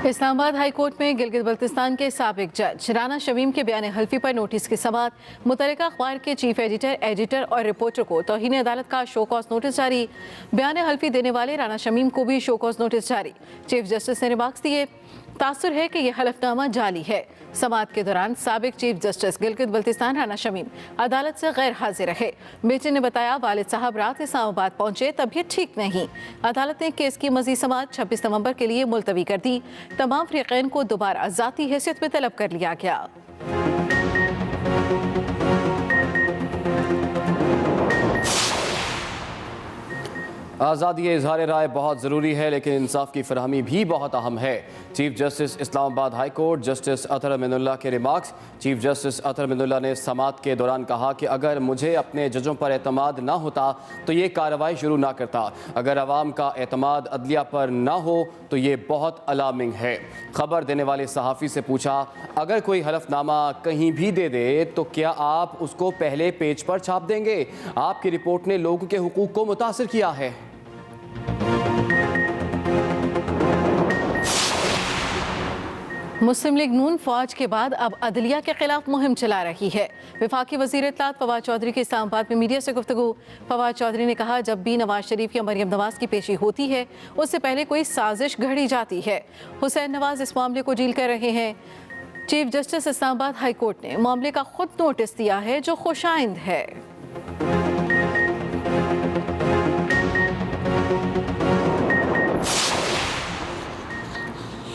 Islamabad high court में गिलगित बल्तिस्तान के साबिक जज राना शमीम के बयान हल्फी पर नोटिस की समाअत। मुतल्लिका अखबार के चीफ एडिटर और रिपोर्टर को तौहीन अदालत का शो कॉज नोटिस जारी। बयान हल्फी देने वाले राना शमीम को भी शो कॉज नोटिस जारी। चीफ जस्टिस ने रिमार्क्स दिए, तासुर है कि यह हलफनामा जाली है। समाअत के दौरान साबिक चीफ जस्टिस गिलगित बल्तिस्तान राना शमीम अदालत से गैर हाजिर रहे। बेटे ने बताया, वालिद साहब रात इस्लामाबाद पहुंचे, तबीयत ठीक नहीं। अदालत ने केस की मज़ीद समाअत 26 नवंबर के लिए मुलतवी कर दी। तमाम फ़रीक़ैन को दोबारा ज़ाती हैसियत में तलब कर लिया गया। आज़ादी इज़हार राय बहुत ज़रूरी है, लेकिन इंसाफ की फरहमी भी बहुत अहम है। Chief justice Islamabad high court justice Athar Aminullah के remarks. Chief justice Athar Aminullah ने समाअत के दौरान कहा कि अगर मुझे अपने जजों पर एतमाद ना होता तो ये कार्रवाई शुरू ना करता। अगर अवाम का एतमाद अदलिया पर ना हो तो ये बहुत अलार्मिंग है। खबर देने वाले सहाफ़ी से पूछा, अगर कोई हलफनामा कहीं भी दे दे तो क्या आप उसको पहले पेज पर छाप देंगे? आपकी रिपोर्ट ने लोगों के हुकूक को मुतासिर किया है। मुस्लिम लीग नून फौज के बाद अब अदलिया के खिलाफ मुहिम चला रही है। वफाकी वज़ीर इत्तलात फवाद चौधरी की इस्लामाबाद में मीडिया से गुफ्तगू। फवाद चौधरी ने कहा, जब भी नवाज शरीफ या मरियम नवाज की पेशी होती है उससे पहले कोई साजिश घड़ी जाती है। हुसैन नवाज इस मामले को डील कर रहे हैं। Chief justice Islamabad high court ने मामले का खुद नोटिस दिया है, जो खुशाइंद है।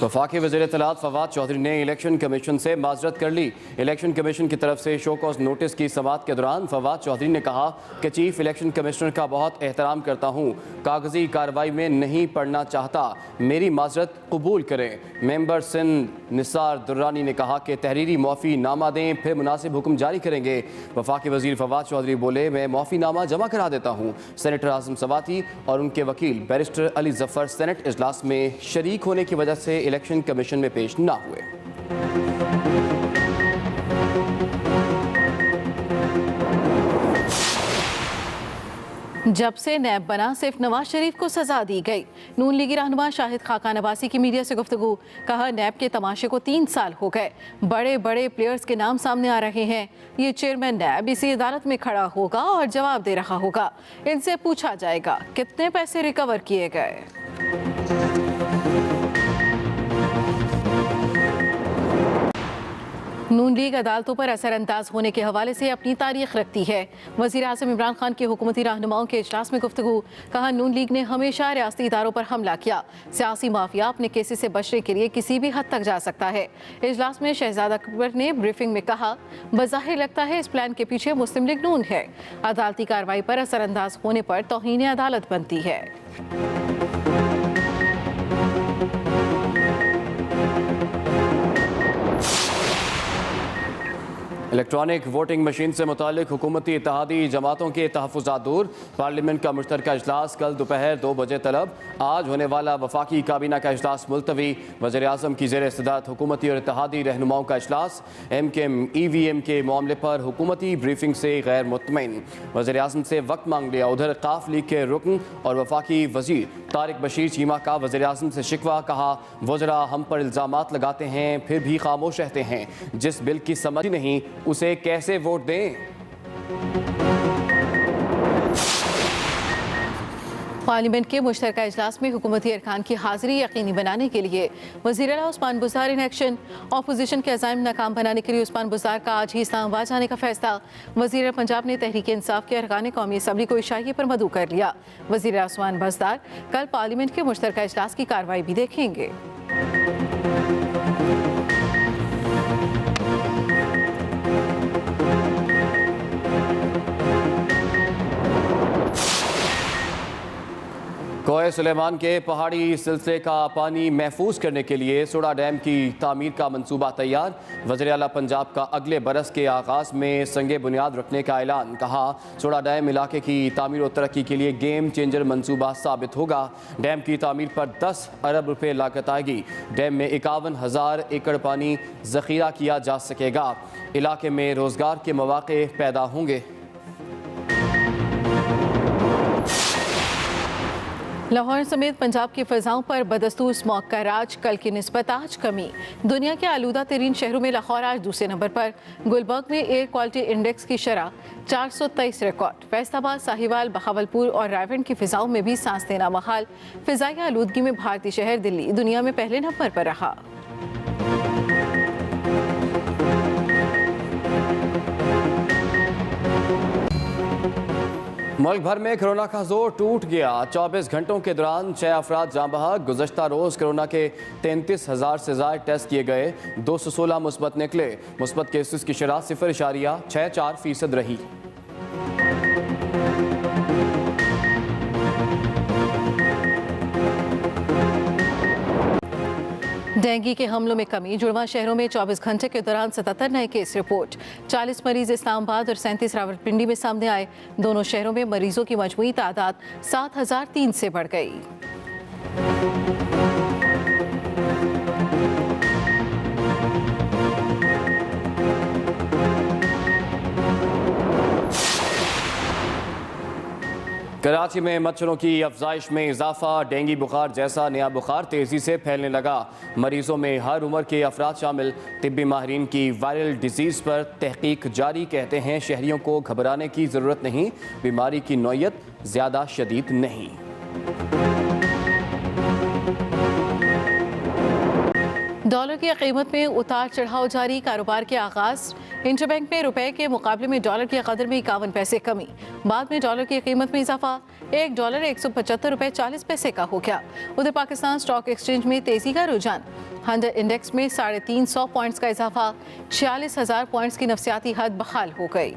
वफाकी वज़ीर इत्तलात फवाद चौधरी ने इलेक्शन कमीशन से माजरत कर ली। इलेक्शन कमीशन की तरफ से शो कॉज नोटिस की समाअत के दौरान फवाद चौधरी ने कहा कि चीफ इलेक्शन कमिश्नर का बहुत एहतराम करता हूँ, कागजी कार्रवाई में नहीं पढ़ना चाहता, मेरी माजरत कबूल करें। मेंबर सिंध निसार दुर्रानी ने कहा कि तहरीरी मुआफ़ी नामा दें, फिर मुनासिब हुक्म जारी करेंगे। वफाकी वज़ीर फवाद चौधरी बोले, मैं मुआफ़ी नामा जमा करा देता हूँ। सेनेटर आज़म सवाती और उनके वकील बैरिस्टर अली जफ़र सेनेट इजलास में शरीक होने की वजह से इलेक्शन कमीशन में पेश ना हुए। जब से नैब बना, सिर्फ नवाज शरीफ को सजा दी गई। नून लीगी रहनुमा शाहिद खाकान अब्बासी की मीडिया से गुफ्तगू। कहा, नैब के तमाशे को 3 साल हो गए, बड़े बड़े प्लेयर्स के नाम सामने आ रहे हैं। ये चेयरमैन नैब इसी अदालत में खड़ा होगा और जवाब दे रहा होगा। इनसे पूछा जाएगा कितने पैसे रिकवर किए गए। नून लीग अदालतों पर असरअंदाज होने के हवाले से अपनी तारीख रखती है। वज़ीर आज़म इमरान खान के हुकूमती रहनुमाओं के इजलास में गुफ्तगू। कहा, नून लीग ने हमेशा रियासती इदारों पर हमला किया। सियासी माफिया अपने केसेस से बचने के लिए किसी भी हद तक जा सकता है। इजलास में शहजाद अकबर ने ब्रीफिंग में कहा, बज़ाहिर लगता है इस प्लान के पीछे मुस्लिम लीग नून है। अदालती कार्रवाई पर असरअंदाज होने पर तौहीन अदालत बनती है। इलेक्ट्रॉनिक वोटिंग मशीन से मुतालिक हुकूमती इत्तेहादी जमातों के तहफ़्फ़ुज़ात दूर। पार्लियामेंट का मुश्तरका इजलास कल दोपहर 2 बजे तलब। आज होने वाला वफाकी काबीना का इजलास मुलतवी। वज़ीर आज़म की ज़ेर इस्तदाद हुकूमती और इत्तेहादी रहनुमाओं का इजलास। MKM EVM के मामले पर हुकूमती ब्रीफिंग से गैर मुतमईन। वज़ीर आज़म से वक्त मांग लिया। उधर काफ लीग के रुकन और वफाकी वज़ीर तारिक बशीर चीमा का वज़ीर आज़म से शिकवा। कहा, वज़रा हम पर इल्ज़ामात लगाते हैं फिर भी खामोश रहते हैं। जिस बिल की समझ नहीं उसे कैसे वोट दें? पार्लियामेंट के मुश्तरका इजलास में हुकूमती अरकान की हाजिरी यकीनी बनाने के लिए वज़ीर आला Usman Buzdar in action. Opposition के अज़ाइम नाकाम बनाने के लिए उस्मान बुज़दार का आज ही इस्लामाबाद जाने का फैसला। वज़ीर पंजाब ने तहरीक इंसाफ के अरकान कौमी असम्बली को इशाइये पर मदऊ कर लिया। वज़ीर उस्मान बुज़दार कल पार्लियामेंट के मुश्तरका इजलास की कार्रवाई भी देखेंगे। कोहे सुलेमान के पहाड़ी सिलसिले का पानी महफूज करने के लिए सोडा डैम की तामीर का मंसूबा तैयार। वज़ीर आला पंजाब का अगले बरस के आगाज़ में संगे बुनियाद रखने का ऐलान। कहा, सोडा डैम इलाके की तामीर और तरक्की के लिए गेम चेंजर मंसूबा साबित होगा। डैम की तामीर पर 10 अरब रुपये लागत आएगी। डैम में 51,000 एकड़ पानी ज़ख़ीरा किया जा सकेगा। इलाके में रोज़गार के मौक़े पैदा होंगे। लाहौर समेत पंजाब की फ़ज़ाओं पर बदस्तूर स्मॉग का राज, कल की निस्बत आज कमी। दुनिया के आलूदा तरीन शहरों में लाहौर आज दूसरे नंबर पर। गुलबर्ग में एयर क्वालिटी इंडेक्स की शरह 423 रिकॉर्ड। फैसलाबाद, साहिवाल, बहावलपुर और रायवंड की फ़िज़ाओं में भी सांस लेना महाल। फ़िज़ाई आलूदगी में भारतीय शहर दिल्ली दुनिया में पहले नंबर पर रहा। मुल्क भर में कोरोना का जोर टूट गया। 24 घंटों के दौरान 6 अफराद जाँ बहक। गुज़श्ता रोज़ कोरोना के 33,000 से ज़ायद टेस्ट किए गए, 216 मुस्बत निकले। मुस्बत केसेस की शरह 0.64% रही। डेंगू के हमलों में कमी। जुड़वा शहरों में 24 घंटे के दौरान 77 नए केस रिपोर्ट। 40 मरीज इस्लामाबाद और 37 रावलपिंडी में सामने आए। दोनों शहरों में मरीजों की मजमूई तादाद 7,003 से बढ़ गई। कराची में मच्छरों की अफजाइश में इजाफा। डेंगू बुखार जैसा नया बुखार तेज़ी से फैलने लगा। मरीजों में हर उम्र के अफराद शामिल। तिब्बी माहिरीन की वायरल डिजीज़ पर तहकीक जारी। कहते हैं शहरियों को घबराने की ज़रूरत नहीं, बीमारी की नौयत ज़्यादा शदीद नहीं। डॉलर की कीमत में उतार चढ़ाव जारी। कारोबार के आगाज। इंटरबैंक में रुपए के मुकाबले में डॉलर की कदर में 51 पैसे कमी। बाद में डॉलर की कीमत में इजाफा। $1 175.40 का हो गया। उधर पाकिस्तान स्टॉक एक्सचेंज में तेजी का रुझान। 100 इंडेक्स में 350 पॉइंट्स का इजाफा। 46,000 पॉइंट्स की नफसियाती हद बहाल हो गई।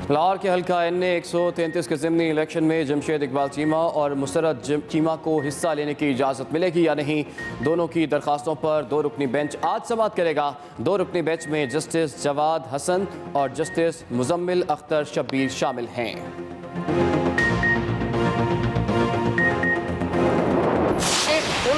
लाहौर के हल्का NA 133 के ज़िमनी इलेक्शन में जमशेद इकबाल चीमा और मुसरत चीमा को हिस्सा लेने की इजाज़त मिलेगी या नहीं, दोनों की दरखास्तों पर 2 रुकनी बेंच आज समाअत करेगा। 2 रुकनी बेंच में जस्टिस जवाद हसन और जस्टिस मुजम्मिल अख्तर शब्बीर शामिल हैं।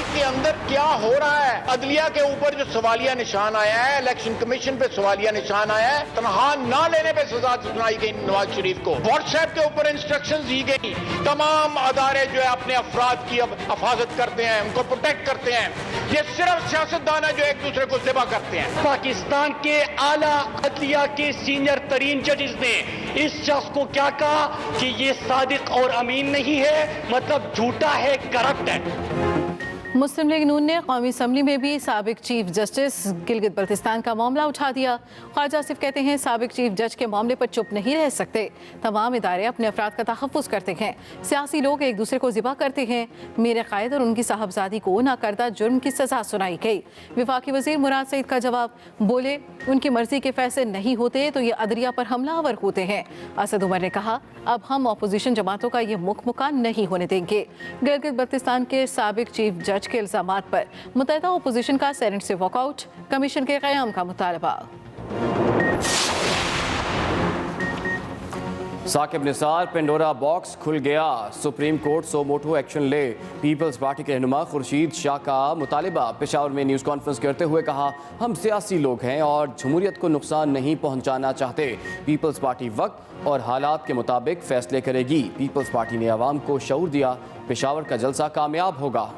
के अंदर क्या हो रहा है, अदलिया के ऊपर जो सवालिया निशान आया है, इलेक्शन कमीशन पे सवालिया निशान आया है, तनहा ना लेने पे सजा सुनाई गई नवाज शरीफ को। व्हाट्सएप के ऊपर इंस्ट्रक्शंस दी गई। तमाम अदारे जो है अपने अफराद की अब हिफाजत करते हैं, उनको प्रोटेक्ट करते हैं। ये सिर्फ सियासतदान है जो एक दूसरे को ज़िबा करते हैं। पाकिस्तान के आला अदलिया के सीनियर तरीन जजेस ने इस शख्स को क्या कहा कि ये सादिक और अमीन नहीं है, मतलब झूठा है, करप्ट है। मुस्लिम लीग नून ने कौमी असम्बली में भी साबिक चीफ जस्टिस गिलगित बल्तिस्तान का मामला उठा दिया। ख्वाजा आसिफ कहते हैं साबिक चीफ जज के मामले पर चुप नहीं रह सकते। तमाम इदारे अपने अफराद का तहफ़्फ़ुज़ करते हैं। सियासी लोग एक दूसरे को ज़िबा करते हैं। मीर कायद और उनकी साहबजादी को नाकर्दा जुर्म की सज़ा सुनाई गई। वफाकी वज़ीर मुराद सईद का जवाब, बोले उनकी मर्जी के फैसले नहीं होते तो ये अदलिया पर हमलावर होते हैं। असद उमर ने कहा अब हम अपोजिशन जमातों का ये मुख मुकान नहीं होने देंगे। गिलगित बल्तिस्तान के साबिक चीफ जज के इल्जामात पर मुत्तहिदा अपोजिशन का सेनेट से वॉकआउट। कमीशन के क़याम का मुतालबा। साकिब निसार, पेंडोरा बॉक्स खुल गया। सुप्रीम कोर्ट सो मोटो एक्शन ले। पीपल्स पार्टी के रहनुमा खुर्शीद शाह का मुतालिबा। पेशावर में न्यूज़ कॉन्फ्रेंस करते हुए कहा हम सियासी लोग हैं और जमहूरियत को नुकसान नहीं पहुंचाना चाहते। पीपल्स पार्टी वक्त और हालात के मुताबिक फैसले करेगी। पीपल्स पार्टी ने आवाम को शऊर दिया, पेशावर का जलसा कामयाब होगा।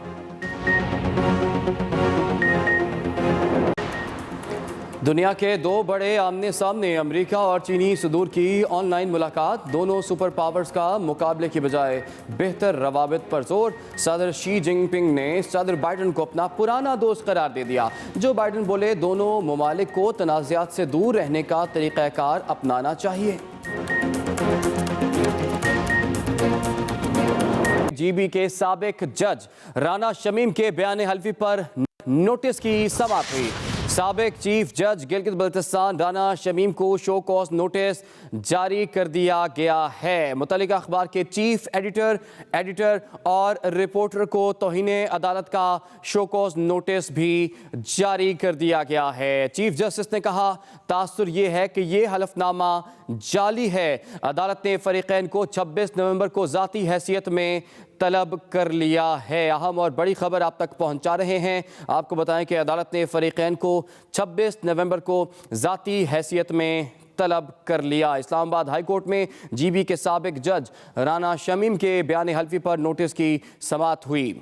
दुनिया के 2 बड़े आमने सामने अमेरिका और चीनी सदूर की ऑनलाइन मुलाकात। दोनों सुपर पावर्स का मुकाबले की बजाय बेहतर रवाबित पर जोर। सदर शी जिनपिंग ने सदर बाइडन को अपना पुराना दोस्त करार दे दिया। जो बाइडन बोले दोनों ममालिक को तनाज़ात से दूर रहने का तरीक़ाकार अपनाना चाहिए। GB के साबिक जज राना शमीम के बयान हल्फी पर नोटिस की समाअत हुई। साबिक चीफ जज गिलगित बल्तिस्तान राना शमीम को शो कॉज नोटिस जारी कर दिया गया है। मुतल्लिका अखबार के चीफ एडिटर और रिपोर्टर को तौहीने अदालत का शो कॉज नोटिस भी जारी कर दिया गया है। चीफ जस्टिस ने कहा तासुर ये है कि ये हलफनामा जाली है। अदालत ने फरीकैन को 26 नवंबर को ज़ाती हैसियत में तलब कर लिया है। अहम और बड़ी खबर आप तक पहुंचा रहे हैं। आपको बताएं कि अदालत ने फरीकैन को 26 नवंबर को ज़ाती हैसियत में तलब कर लिया। इस्लामाबाद हाई कोर्ट में जीबी के साबिक जज राना शमीम के बयान हल्फी पर नोटिस की समाअत हुई।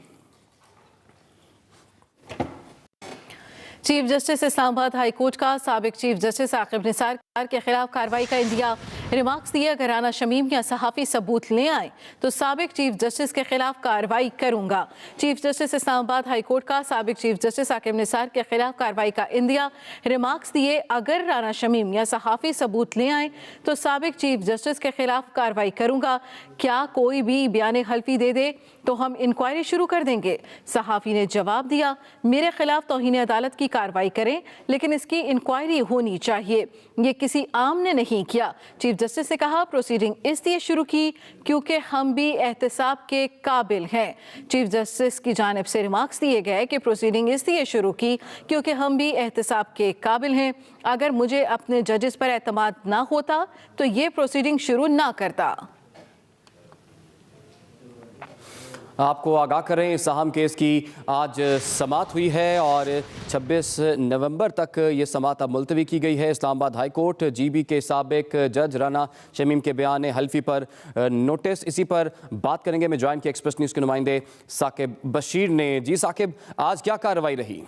Chief justice Islamabad high court का साबिक चीफ जस्टिस आकिब निसार के खिलाफ कार्रवाई का इंदिया। रिमार्क्स दिए, अगर राना शमीम या सहाफ़ी सबूत ले आए तो साबिक चीफ जस्टिस के खिलाफ कार्रवाई करूंगा। Chief justice Islamabad high court का साबिक चीफ जस्टिस आकिब निसार के खिलाफ कार्रवाई का इंदिया। रिमार्क्स दिए, अगर राना शमीम या सहाफ़ी सबूत ले आए तो साबिक चीफ जस्टिस के खिलाफ कार्रवाई करूंगा। क्या कोई भी बयान हल्फी दे दे तो हम इंक्वायरी शुरू कर देंगे। सहाफ़ी ने जवाब दिया, मेरे खिलाफ तौहीन अदालत की कार्रवाई करें, लेकिन इसकी इंक्वायरी होनी चाहिए, ये किसी आम ने नहीं किया। चीफ जस्टिस ने कहा, प्रोसीडिंग इसलिए शुरू की क्योंकि हम भी एहतसाब के काबिल हैं। चीफ जस्टिस की जानिब से रिमार्क्स दिए गए कि प्रोसीडिंग इसलिए शुरू की क्योंकि हम भी एहतसाब के काबिल हैं। अगर मुझे अपने जजेस पर एतमाद ना होता तो ये प्रोसीडिंग शुरू ना करता। आपको आगाह करें, इस अहम केस की आज समाअत हुई है और 26 नवंबर तक ये समाअत अब मुलतवी की गई है। इस्लामाबाद हाई कोर्ट जीबी के साबिक जज राना शमीम के बयान हल्फी पर नोटिस, इसी पर बात करेंगे। मैं ज्वाइन किया एक्सप्रेस न्यूज़ के नुमाइंदे साकिब बशीर ने। जी साकिब, आज क्या कार्रवाई रही?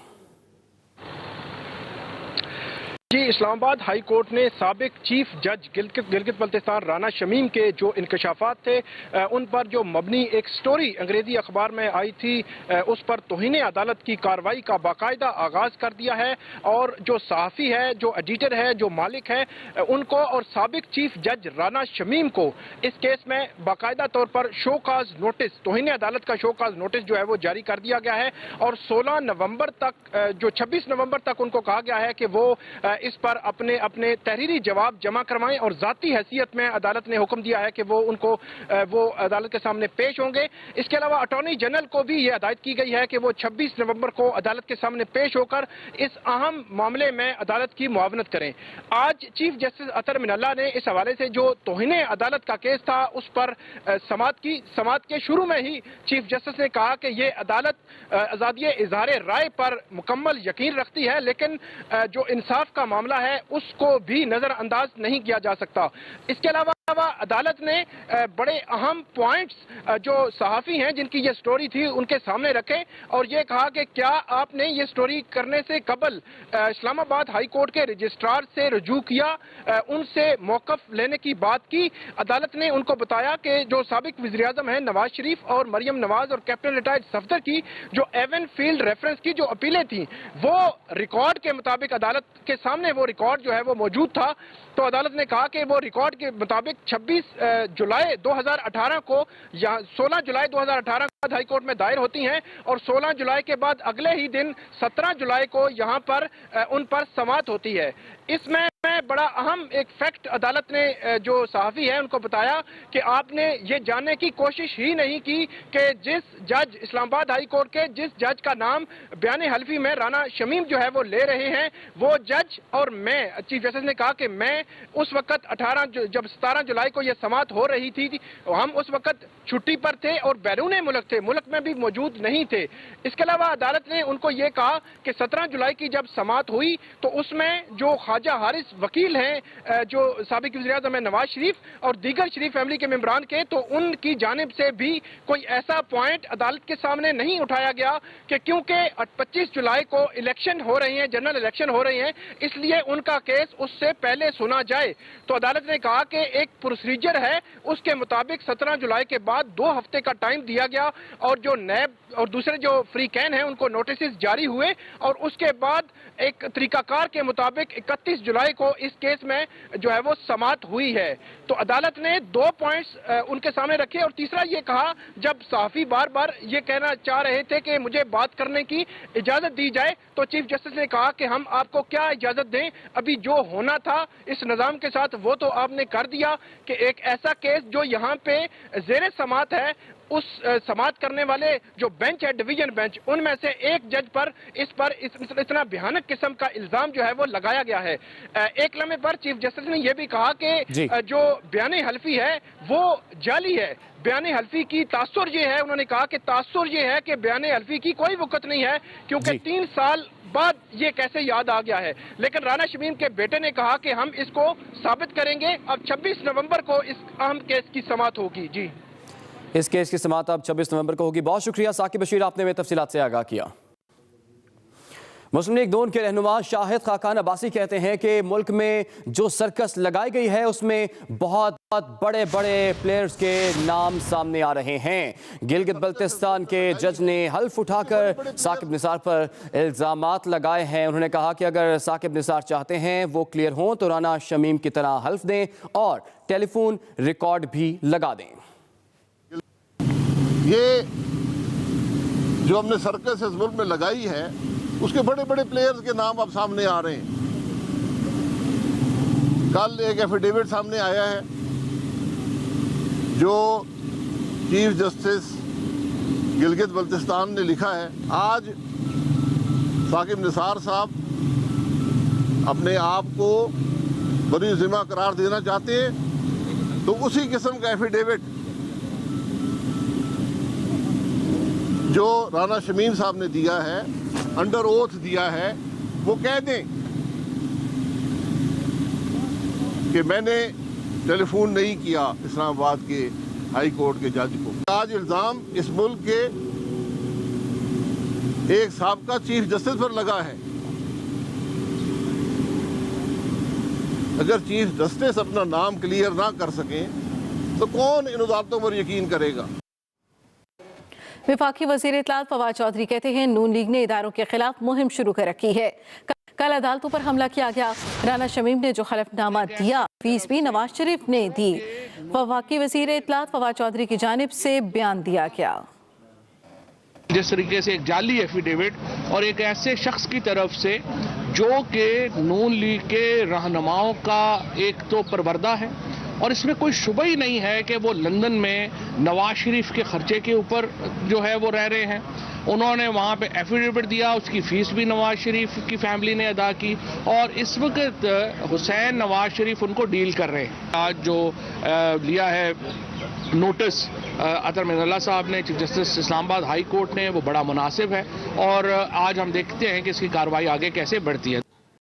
जी, इस्लामाबाद हाई कोर्ट ने साबिक चीफ जज गिलगित बल्तिस्तान राना शमीम के जो इंकशाफात थे उन पर जो मबनी एक स्टोरी अंग्रेजी अखबार में आई थी उस पर तौहीन अदालत की कार्रवाई का बाकायदा आगाज कर दिया है। और जो सहाफ़ी है, जो एडिटर है, जो मालिक है, उनको और साबिक चीफ जज राना शमीम को इस केस में बाकायदा तौर पर शोकाज नोटिस, तौहीन अदालत का शोकाज नोटिस जो है वो जारी कर दिया गया है। और 16 नवंबर तक, जो 26 नवंबर तक उनको कहा गया है कि वो इस पर अपने अपने तहरीरी जवाब जमा करवाएं और जाती हैसियत में अदालत ने हुक्म दिया है कि वो अदालत के सामने पेश होंगे। इसके अलावा अटॉर्नी जनरल को भी यह हिदायत की गई है कि वो 26 नवंबर को अदालत के सामने पेश होकर इस अहम मामले में अदालत की मुआवनत करें। आज चीफ जस्टिस अतर मिनल्ला ने इस हवाले से जो तौहीन अदालत का केस था उस पर समाअत के शुरू में ही चीफ जस्टिस ने कहा कि ये अदालत आज़ादी इज़हार राय पर मुकम्मल यकीन रखती है, लेकिन जो इंसाफ का मामला है उसको भी नजरअंदाज नहीं किया जा सकता। इसके अलावा अदालत ने बड़े अहम पॉइंट्स जो सहाफ़ी हैं जिनकी ये स्टोरी थी उनके सामने रखे और ये कहा कि क्या आपने ये स्टोरी करने से कबल इस्लामाबाद हाई कोर्ट के रजिस्ट्रार से रुजू किया, उनसे मौक़िफ़ लेने की बात की। अदालत ने उनको बताया कि जो साबिक वज़ीर-ए-आज़म हैं नवाज शरीफ और मरियम नवाज और कैप्टन रिटायर्ड सफदर की जो एवन फील्ड रेफरेंस की जो अपीलें थी वो रिकॉर्ड के मुताबिक अदालत के सामने वो रिकॉर्ड जो है वो मौजूद था। तो अदालत ने कहा कि वो रिकॉर्ड के मुताबिक 26 जुलाई 2018 को या 16 जुलाई 2018 को हाई कोर्ट में दायर होती हैं और 16 जुलाई के बाद अगले ही दिन 17 जुलाई को यहाँ पर उन पर समाअत होती है। इसमें बड़ा अहम एक फैक्ट अदालत ने जो सहाफ़ी है उनको बताया कि आपने ये जानने की कोशिश ही नहीं की कि जिस जज इस्लामाबाद हाई कोर्ट के जिस जज का नाम बयान हल्फी में राना शमीम जो है वो ले रहे हैं वो जज और मैं, चीफ जस्टिस ने कहा कि मैं उस वक्त 17 जुलाई को ये समाअत हो रही थी, हम उस वक्त छुट्टी पर थे और बैरून मुल्क थे, मुल्क में भी मौजूद नहीं थे। इसके अलावा अदालत ने उनको ये कहा कि 17 जुलाई की जब समाअत हुई तो उसमें जो ख्वाजा हारिस वकील हैं जो साबिक वज़ीर-ए-आज़म है नवाज शरीफ और दीगर शरीफ फैमिली के मेंबरान के, तो उनकी जानिब से भी कोई ऐसा पॉइंट अदालत के सामने नहीं उठाया गया कि क्योंकि 25 जुलाई को इलेक्शन हो रही हैं, जनरल इलेक्शन हो रही हैं, इसलिए उनका केस उससे पहले सुना जाए। तो अदालत ने कहा कि एक प्रोसीजर है उसके मुताबिक 17 जुलाई के बाद 2 हफ्ते का टाइम दिया गया और जो नैब और दूसरे जो फ्री कैन हैं उनको नोटिस जारी हुए और उसके बाद एक तरीकाकार के मुताबिक 31 जुलाई को इस केस में जो है वो समाअत हुई है। तो अदालत ने 2 पॉइंट्स उनके सामने रखे और तीसरा ये कहा, जब सहाफ़ी बार बार ये कहना चाह रहे थे कि मुझे बात करने की इजाजत दी जाए, तो चीफ जस्टिस ने कहा कि हम आपको क्या इजाजत दें, अभी जो होना था इस निज़ाम के साथ वो तो आपने कर दिया कि एक ऐसा केस जो यहाँ पे ज़ेरे समाअत है उस समाअत करने वाले जो बेंच है, डिवीजन बेंच, उनमें से एक जज पर इतना भयानक किस्म का इल्जाम जो है वो लगाया गया है। एक लम्हे पर चीफ जस्टिस ने यह भी कहा कि जो बयान हल्फी है वो जाली है। बयान हल्फी की तासुर ये है, उन्होंने कहा कि तासुर ये है कि बयान हल्फी की कोई वक़्त नहीं है, क्योंकि 3 साल बाद ये कैसे याद आ गया है। लेकिन राना शमीम के बेटे ने कहा कि हम इसको साबित करेंगे। अब 26 नवंबर को इस अहम केस की समाअत होगी। जी, इस केस की समाअत अब 26 नवंबर को होगी। बहुत शुक्रिया साकिब बशीर, आपने हमें तफसीलात से आगाह किया। मुस्लिम लीग नून के रहनुमा शाहिद खाकान अब्बासी कहते हैं कि मुल्क में जो सर्कस लगाई गई है उसमें बहुत बड़े बड़े प्लेयर्स के नाम सामने आ रहे हैं। गिलगित बल्तिस्तान के जज ने हल्फ उठाकर साकिब निसार पर इल्जामात लगाए हैं। उन्होंने कहा कि अगर साकिब निसार चाहते हैं वो क्लियर हों तो राना शमीम की तरह हल्फ दें और टेलीफोन रिकॉर्ड भी लगा दें। ये जो हमने सर्कस इस मुल्क में लगाई है उसके बड़े बड़े प्लेयर्स के नाम अब सामने आ रहे हैं। कल एक एफिडेविट सामने आया है जो चीफ जस्टिस गिलगित बल्तिस्तान ने लिखा है। आज साकिब निसार साहब अपने आप को बरी जिम्मा करार देना चाहते हैं, तो उसी किस्म का एफिडेविट जो राना शमीम साहब ने दिया है, अंडर ओथ दिया है, वो कह दें कि मैंने टेलीफोन नहीं किया इस्लामाबाद के हाई कोर्ट के जज को। आज इल्ज़ाम इस मुल्क के एक साबका चीफ जस्टिस पर लगा है। अगर चीफ जस्टिस अपना नाम क्लियर ना कर सकें तो कौन इन अदालतों पर यकीन करेगा। वफाकी वज़ीर इत्तलात फवाद चौधरी कहते हैं नून लीग ने इदारों के खिलाफ मुहिम शुरू कर रखी है। कल अदालतों पर हमला किया गया। राना शमीम ने जो हलफनामा दिया फीस भी नवाज शरीफ ने दी। वफाकी वज़ीर इत्तलात फवाद चौधरी की जानिब से बयान दिया गया। जिस तरीके से एक जाली एफिडेविट और एक ऐसे शख्स की तरफ से जो कि नून लीग के रहनुमाओं का एक तो परवरदा है और इसमें कोई शुबा ही नहीं है कि वो लंदन में नवाज शरीफ के खर्चे के ऊपर जो है वो रह रहे हैं। उन्होंने वहाँ पे एफिडेविट दिया, उसकी फ़ीस भी नवाज शरीफ की फैमिली ने अदा की और इस वक्त हुसैन नवाज शरीफ उनको डील कर रहे हैं। आज जो लिया है नोटिस अतर मिनल्ला साहब ने, chief justice Islamabad high court ने, वो बड़ा मुनासिब है और आज हम देखते हैं कि इसकी कार्रवाई आगे कैसे बढ़ती है।